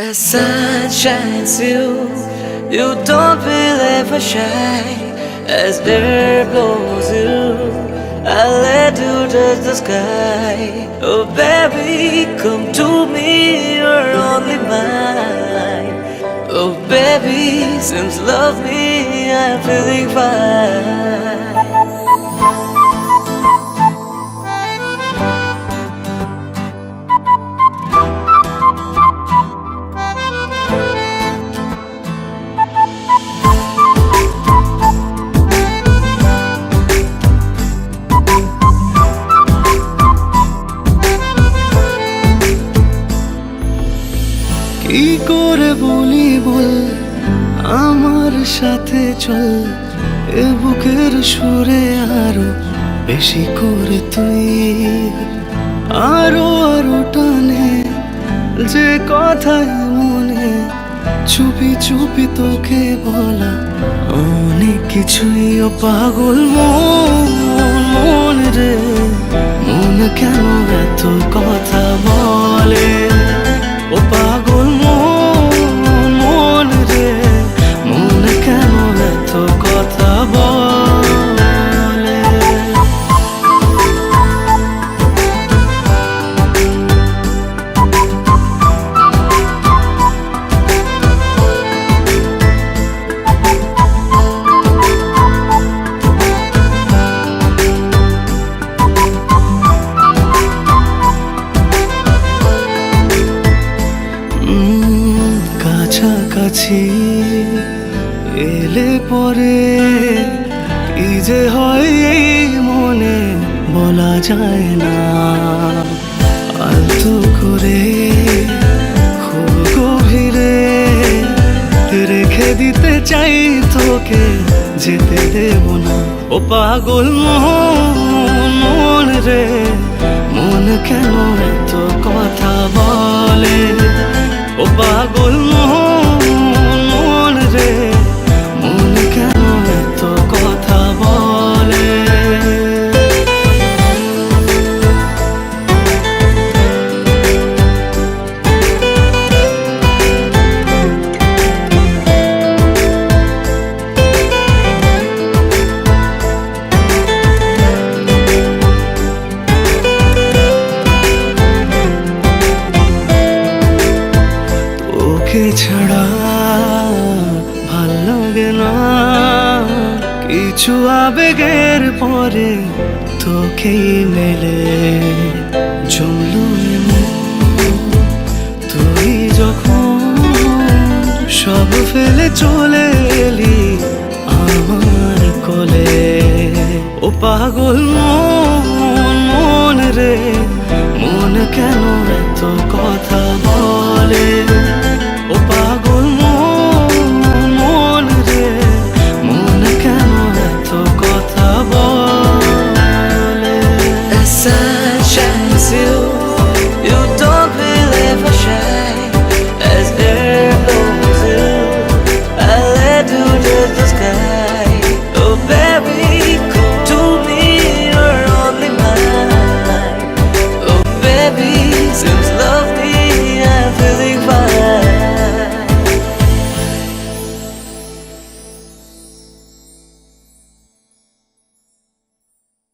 As sun shines you don't feel ever shy. As air blows I let you touch the sky. Oh baby, come to me, you're only mine. Oh baby, since love me, I'm feeling fine. কি করে বলি বল আমার সাথে চল, এ বুকের সুরে আরো বেশি করে তুই আরো আরো টানে যে কথায় মনে চুপি চুপি তোকে বলা অনেক কিছুই। ও পাগল মন রে, মন কেন এত কথা বলে? ও পাগল মন রে, মন কেন এত কথা বলে? কাছাকাছি এলে পরে কি যে হয় মনে বলা যায় না। আলতো করে খুব গভীরে রেখে দিতে চাই তোকে, যেতে দেব না। ও পাগল মন রে, মন কেন এত কথা বলে? ও পাগল মন রে, মন কেন এত কথা বলে? তোকে ছাড়া ভাল লাগে না কিছু, আবেগের পরে তোকেই মেলে জমলো তুই যখন সব ফেলে চলে এলি আমার কোলে। ও পাগল মন রে, মন কেন এত কথা বলে?